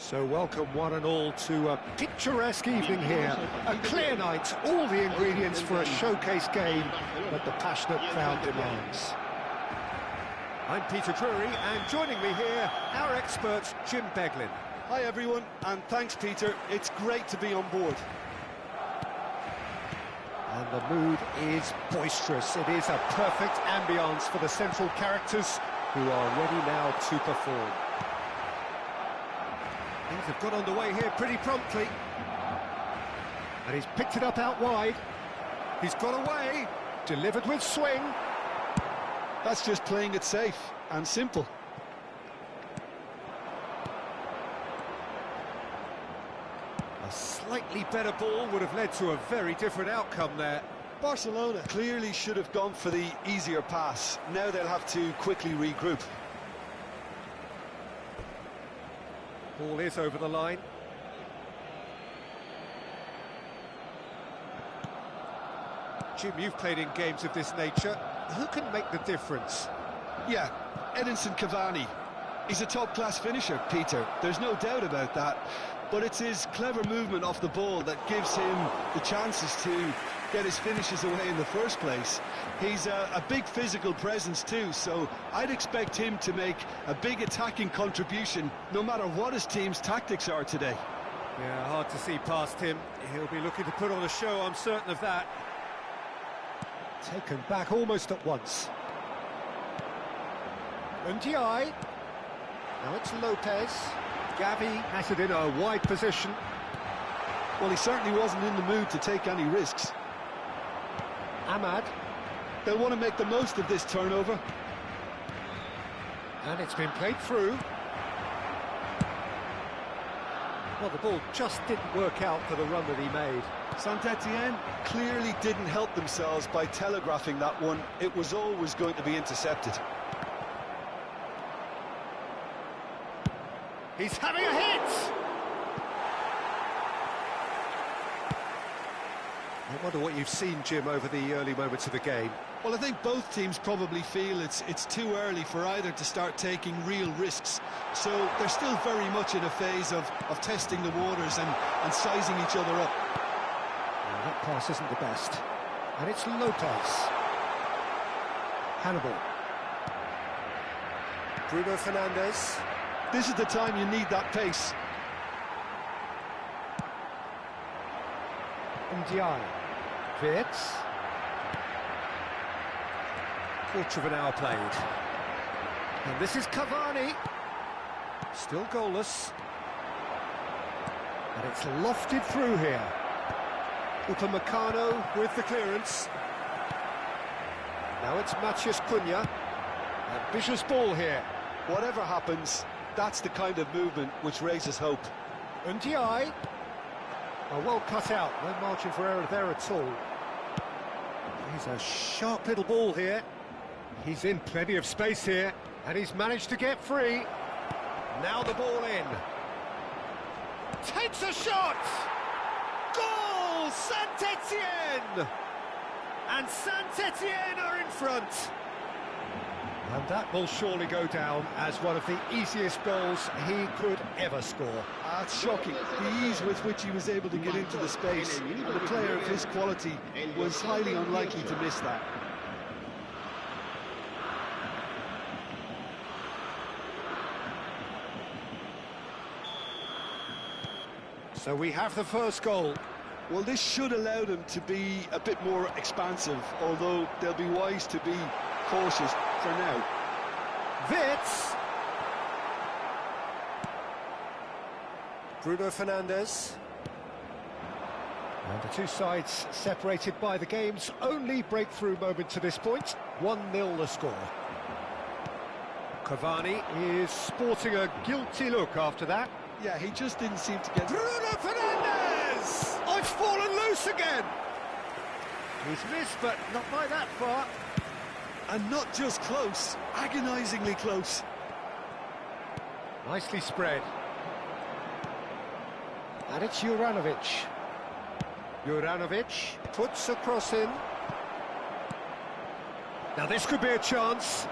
So welcome one and all to a picturesque evening here. A clear night, all the ingredients for a showcase game that the passionate crowd demands. I'm Peter Drury, and joining me here, our expert Jim Beglin. Hi everyone, and thanks Peter, it's great to be on board. And the mood is boisterous. It is a perfect ambience for the central characters who are ready now to perform. Things have got underway here pretty promptly. And he's picked it up out wide. He's got away, delivered with swing. That's just playing it safe and simple. A slightly better ball would have led to a very different outcome there. Barcelona clearly should have gone for the easier pass. Now they'll have to quickly regroup. Ball is over the line. Jim, you've played in games of this nature. Who can make the difference? Yeah, Edinson Cavani. He's a top-class finisher, Peter. There's no doubt about that. But it's his clever movement off the ball that gives him the chances to get his finishes away in the first place. He's a big physical presence too, so I'd expect him to make a big attacking contribution no matter what his team's tactics are today. Yeah, hard to see past him. He'll be looking to put on a show, I'm certain of that. Taken back almost at once. Ndiaye. Now it's Lopez. Gavi has it in a wide position. Well, he certainly wasn't in the mood to take any risks. Ahmad. They'll want to make the most of this turnover. And it's been played through. Well, the ball just didn't work out for the run that he made. Saint-Etienne clearly didn't help themselves by telegraphing that one. It was always going to be intercepted. He's having a hit! I wonder what you've seen, Jim, over the early moments of the game. Well, I think both teams probably feel it's too early for either to start taking real risks. So they're still very much in a phase of testing the waters and sizing each other up. Well, that pass isn't the best. And it's Lopez. Hannibal. Bruno Fernandes. This is the time you need that pace. Ndiaye. Wirtz. Quarter of an hour played. And this is Cavani. Still goalless. And it's lofted through here. Upamecano with the clearance. Now it's Matheus Cunha. Ambitious ball here. Whatever happens, that's the kind of movement which raises hope. Ndiaye. Oh, well cut out, no margin for error there at all. He's a sharp little ball here. He's in plenty of space here, and he's managed to get free. Now the ball in. Takes a shot! Goal! Saint-Etienne! And Saint-Etienne are in front. And that will surely go down as one of the easiest goals he could ever score. That's shocking. The ease with which he was able to get into the space. And a player of his quality was highly unlikely to miss that. So we have the first goal. Well, this should allow them to be a bit more expansive, although they'll be wise to be cautious for now. Wits. Bruno Fernandes. And the two sides separated by the game's only breakthrough moment to this point. 1-0 the score. Cavani is sporting a guilty look after that. Yeah, he just didn't seem to get... Bruno Fernandes! I've fallen loose again! He's missed, but not by that far. And not just close, agonisingly close. Nicely spread. And it's Juranovic. Juranovic puts a cross in. Now this could be a chance.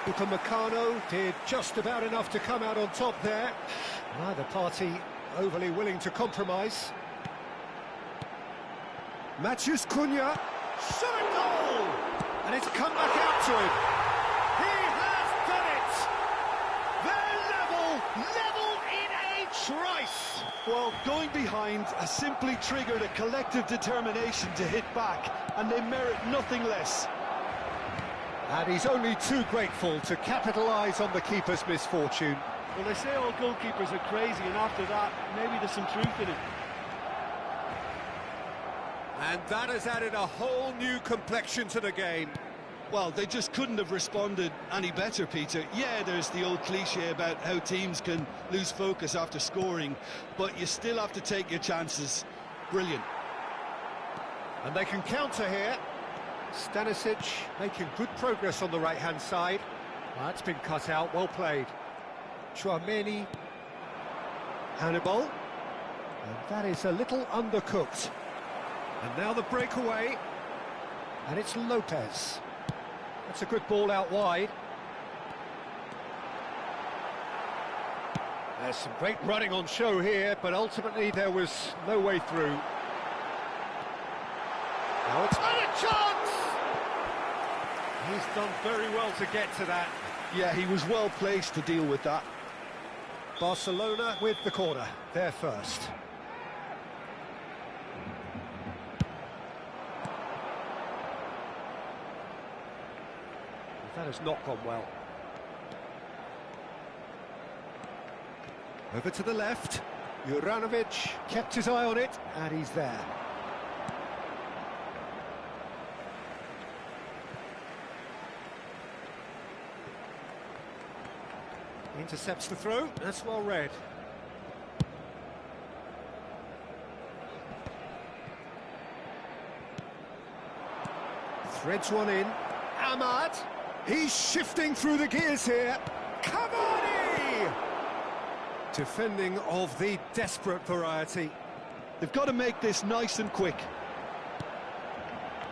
Upamecano did just about enough to come out on top there. Neither party overly willing to compromise. Matheus Cunha. Shot a goal! And it's come back out to him. He has done it! They're level in a trice! Well, going behind has simply triggered a collective determination to hit back, and they merit nothing less. And he's only too grateful to capitalise on the keeper's misfortune. Well, they say all goalkeepers are crazy, and after that, maybe there's some truth in it. And that has added a whole new complexion to the game. Well, they just couldn't have responded any better, Peter. Yeah, there's the old cliche about how teams can lose focus after scoring, but you still have to take your chances. Brilliant. And they can counter here. Stanisic making good progress on the right-hand side. Well, that's been cut out, well played. Chouameni. Hannibal. And that is a little undercooked. And now the breakaway. And it's Lopez. That's a good ball out wide. There's some great running on show here, but ultimately there was no way through. Now it's not a chance! He's done very well to get to that. Yeah, he was well placed to deal with that. Barcelona with the corner, they're first. That has not gone well. Over to the left. Juranovic kept his eye on it, and he's there. Intercepts the throw, that's well read. Threads one in. Ahmad, he's shifting through the gears here. Cavani! Defending of the desperate variety. They've got to make this nice and quick.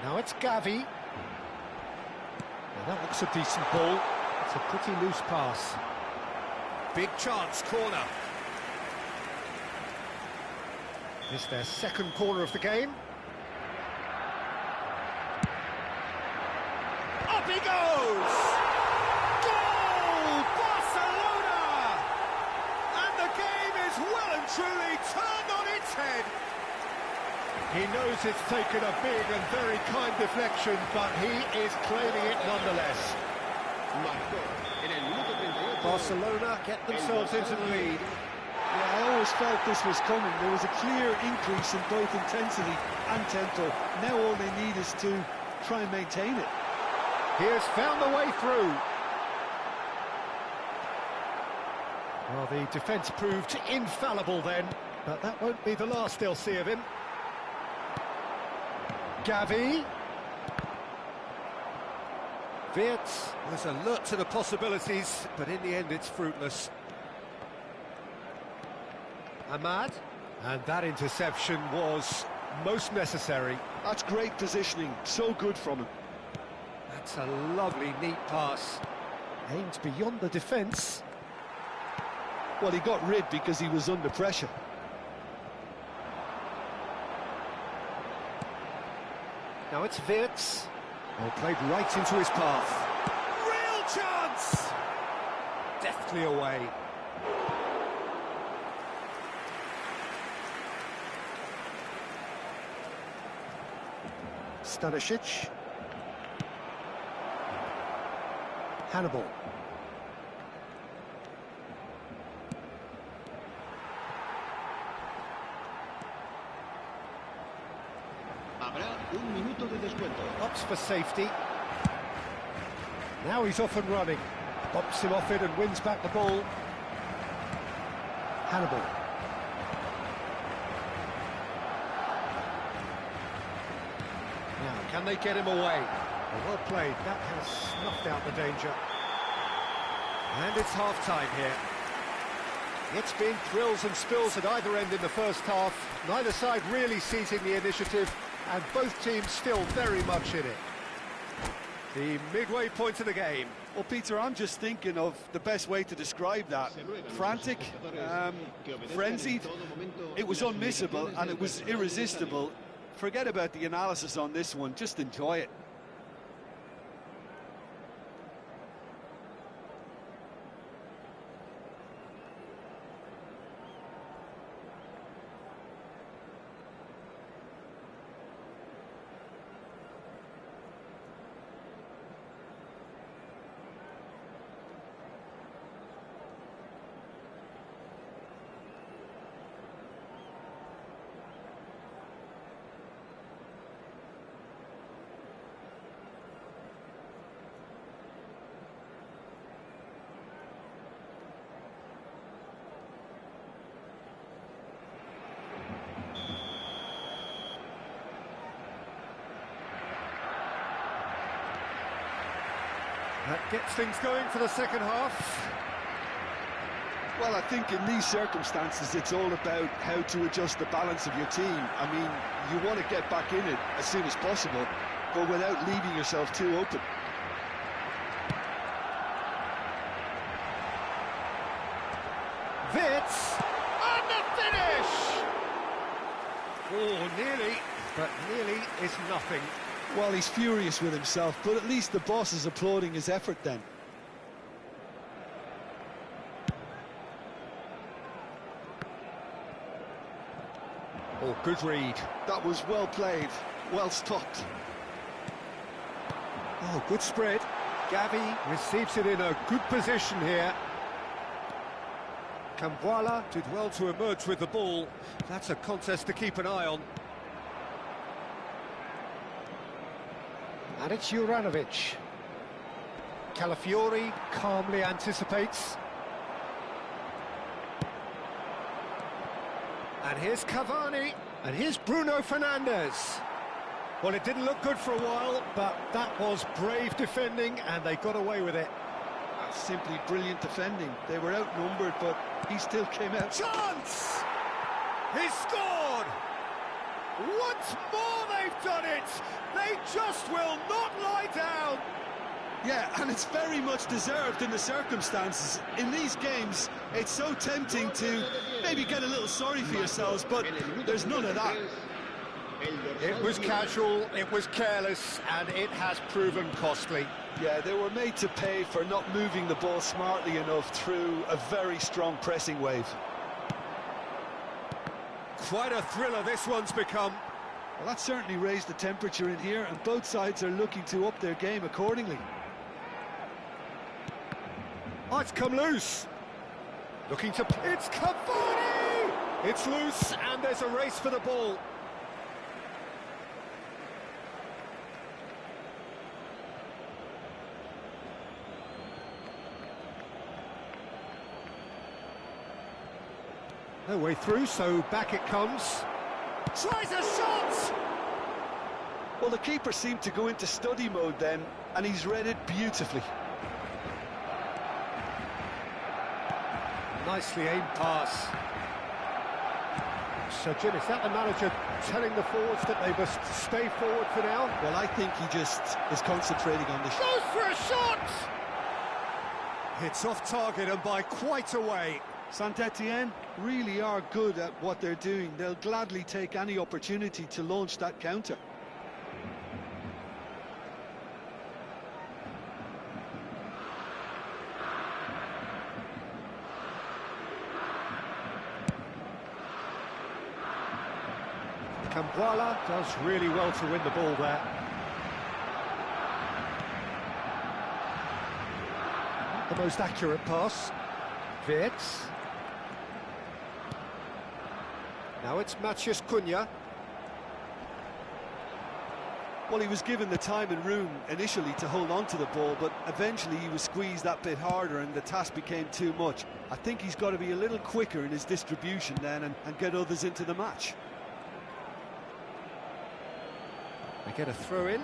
Now it's Gavi. Now that looks a decent ball. It's a pretty loose pass. Big chance, corner. This their second corner of the game. Up he goes! Goal! Barcelona! And the game is well and truly turned on its head. He knows it's taken a big and very kind deflection, but he is claiming it nonetheless. Barcelona get themselves into the lead. Yeah, I always felt this was coming. There was a clear increase in both intensity and tempo. Now all they need is to try and maintain it. He has found the way through. Well, the defence proved infallible then, but that won't be the last they'll see of him. Gavi. Wirtz was alert to the possibilities, but in the end it's fruitless. Ahmad, and that interception was most necessary. That's great positioning, so good from him. That's a lovely, neat pass. Aimed beyond the defence. Well, he got rid because he was under pressure. Now it's Wirtz. Oh, played right into his path. Real chance! Deftly away. Stanisic. Hannibal. Habrá un minuto de descuento. Opts for safety. Now he's off and running. Bumps him off it and wins back the ball. Hannibal. Now, can they get him away? Well played. That has snuffed out the danger. And it's half-time here. It's been thrills and spills at either end in the first half. Neither side really seizing the initiative, and both teams still very much in it. The midway point of the game. Well, Peter, I'm just thinking of the best way to describe that. Frantic, frenzied. It was unmissable and it was irresistible. Forget about the analysis on this one, just enjoy it. That gets things going for the second half. Well, I think in these circumstances, it's all about how to adjust the balance of your team. I mean, you want to get back in it as soon as possible, but without leaving yourself too open. Wirtz, and the finish! Oh, nearly, but nearly is nothing. Well, he's furious with himself, but at least the boss is applauding his effort then. Oh, good read. That was well played, well stopped. Oh, good spread. Gavi receives it in a good position here. Kambuala did well to emerge with the ball. That's a contest to keep an eye on. And it's Juranovic. Calafiori calmly anticipates. And here's Cavani. And here's Bruno Fernandes. Well, it didn't look good for a while, but that was brave defending, and they got away with it. That's simply brilliant defending. They were outnumbered, but he still came out. Chance! He scored! Once more they've done it! They just will not lie down! Yeah, and it's very much deserved in the circumstances. In these games, it's so tempting to maybe get a little sorry for yourselves, but there's none of that. It was casual, it was careless, and it has proven costly. Yeah, they were made to pay for not moving the ball smartly enough through a very strong pressing wave. Quite a thriller this one's become. Well, that certainly raised the temperature in here, and both sides are looking to up their game accordingly. Oh, it's come loose. Looking to... It's Cavani! It's loose, and there's a race for the ball. No way through, so back it comes. Tries a shot! Well, the keeper seemed to go into study mode then, and he's read it beautifully. Nicely aimed pass. So, Jim, is that the manager telling the forwards that they must stay forward for now? Well, I think he just is concentrating on the shot. Goes for a shot! It's off target and by quite a way. Saint-Etienne really are good at what they're doing. They'll gladly take any opportunity to launch that counter. Camboila does really well to win the ball there. The most accurate pass. Wirtz. Now it's Matheus Cunha. Well, he was given the time and room initially to hold on to the ball, but eventually he was squeezed that bit harder and the task became too much. I think he's got to be a little quicker in his distribution then and get others into the match. They get a throw in.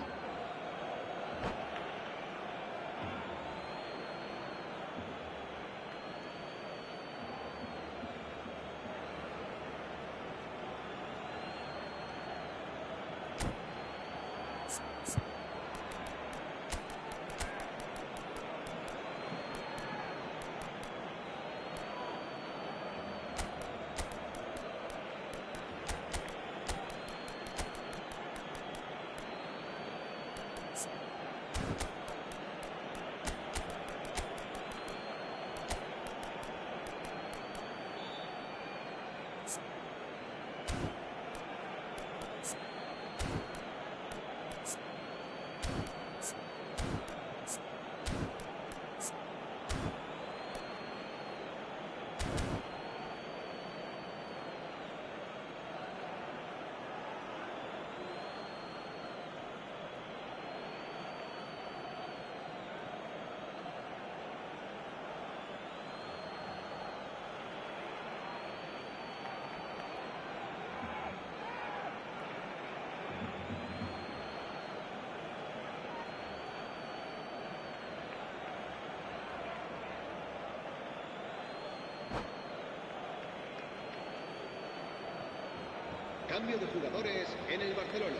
Cambio de jugadores en el Barcelona.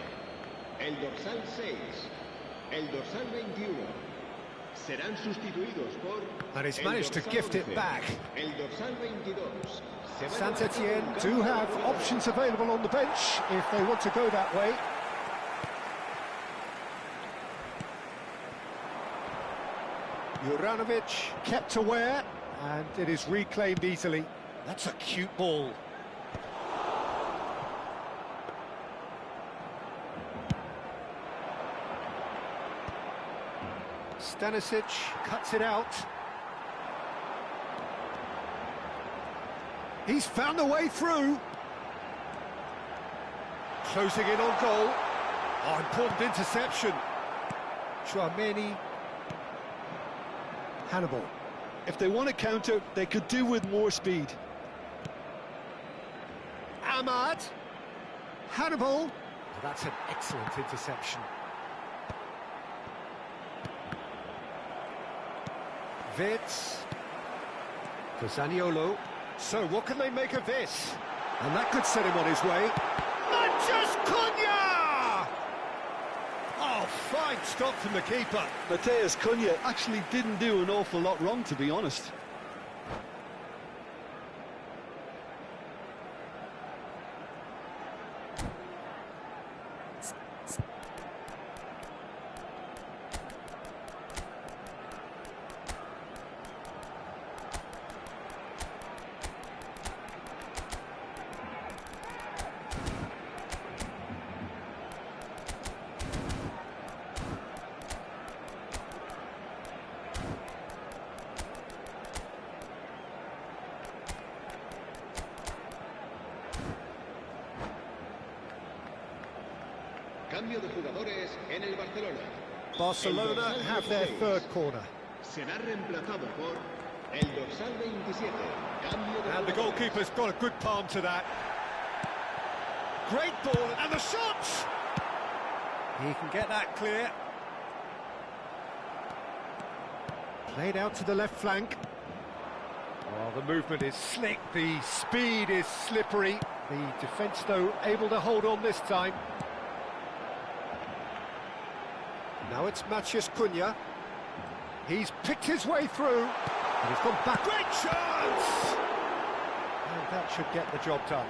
El dorsal 6, el dorsal 21 serán sustituidos por And he's managed to gift it back. el dorsal 22. Saint-Etienne do have options available on the bench if they want to go that way. Juranovic kept aware, and it is reclaimed easily. That's a cute ball. Stanisic cuts it out. He's found a way through. Closing in on goal. Oh, important interception. Chouameni. Hannibal. If they want to counter, they could do with more speed. Ahmad. Hannibal. Oh, that's an excellent interception. Wirtz. For Zaniolo. So what can they make of this? And that could set him on his way. Matheus Cunha! Oh, fine stop from the keeper. Matheus Cunha actually didn't do an awful lot wrong, to be honest. Cambio de jugadores en el Barcelona. Barcelona have their third corner. Será reemplazado por el dorsal 27. Cambio de And the goalkeeper's got a good palm to that. Great ball, and the shot! He can get that clear. Played out to the left flank. Oh, the movement is slick, the speed is slippery. The defence, though, able to hold on this time. Now it's Maciej Cunha. He's picked his way through, and he's gone back. Great chance! And that should get the job done.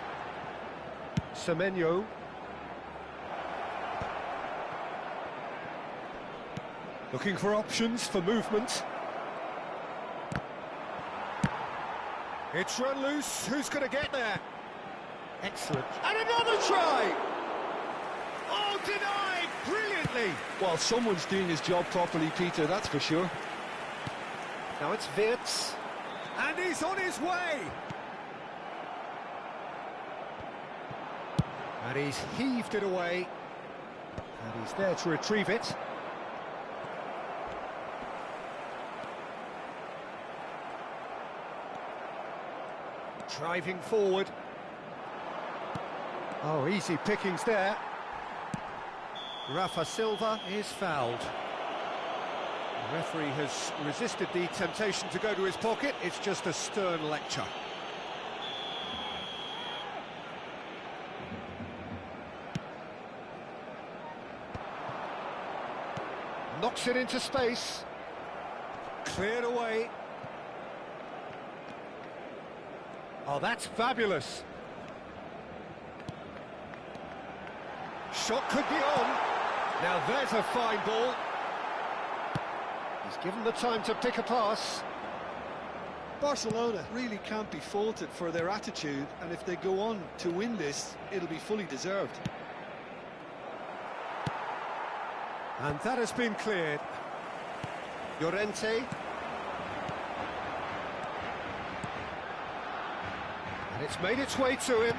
Semenyo. Looking for options for movement. It's run loose. Who's going to get there? Excellent. And another try! Oh, denied brilliantly! Well, someone's doing his job properly, Peter, that's for sure. Now it's Wirtz. And he's on his way! And he's heaved it away. And he's there to retrieve it. Driving forward. Oh, easy pickings there. Rafa Silva is fouled. The referee has resisted the temptation to go to his pocket. It's just a stern lecture. Knocks it into space. Cleared away. Oh, that's fabulous. Shot could be on. Now there's a fine ball. He's given the time to pick a pass. Barcelona really can't be faulted for their attitude, and if they go on to win this, it'll be fully deserved. And that has been cleared. Llorente. And it's made its way to him.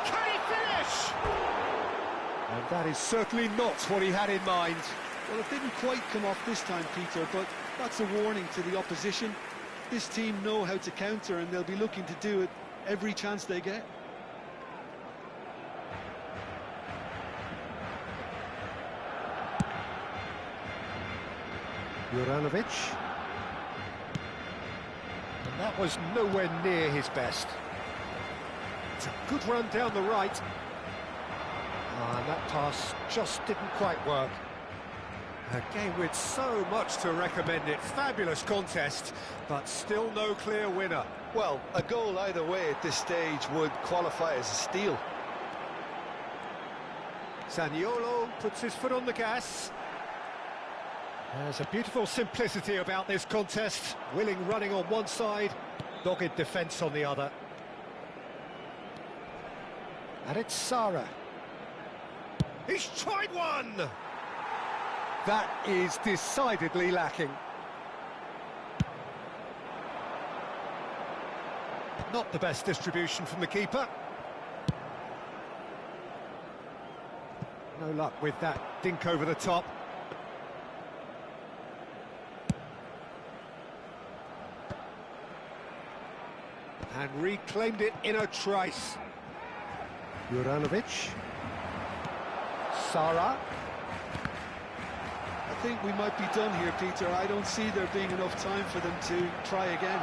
Can he finish? And that is certainly not what he had in mind. Well, it didn't quite come off this time, Peter, but that's a warning to the opposition. This team know how to counter, and they'll be looking to do it every chance they get. Juranovic. And that was nowhere near his best. It's a good run down the right. And that pass just didn't quite work. A game with so much to recommend it. Fabulous contest, but still no clear winner. Well, a goal either way at this stage would qualify as a steal. Zaniolo puts his foot on the gas. There's a beautiful simplicity about this contest. Willing running on one side, dogged defence on the other. And it's Sara. He's tried one! That is decidedly lacking. Not the best distribution from the keeper. No luck with that dink over the top. And reclaimed it in a trice. Juranovic. Sara. I think we might be done here, Peter. I don't see there being enough time for them to try again.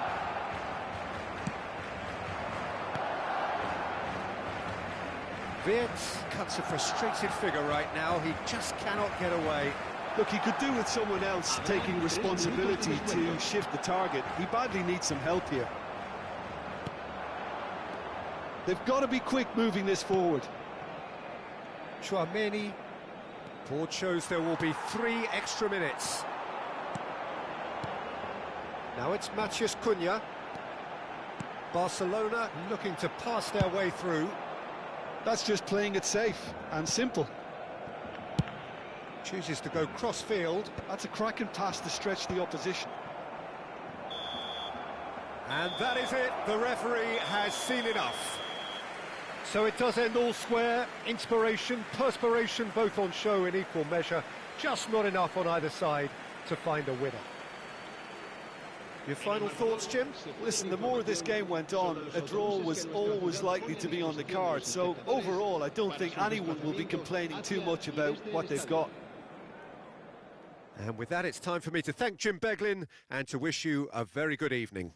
Wirtz cuts a frustrated figure right now. He just cannot get away. Look, he could do with someone else taking responsibility to shift the target. He badly needs some help here. They've got to be quick moving this forward. Chouameni. Board shows there will be 3 extra minutes. Now it's Maciej Cunha. Barcelona looking to pass their way through. That's just playing it safe and simple. Chooses to go cross-field. That's a cracking pass to stretch the opposition. And that is it. The referee has seen enough. So it does end all square. Inspiration, perspiration, both on show in equal measure. Just not enough on either side to find a winner. Your final thoughts, Jim? Listen, the more this game went on, a draw was always likely to be on the card. So overall, I don't think anyone will be complaining too much about what they've got. And with that, it's time for me to thank Jim Beglin and to wish you a very good evening.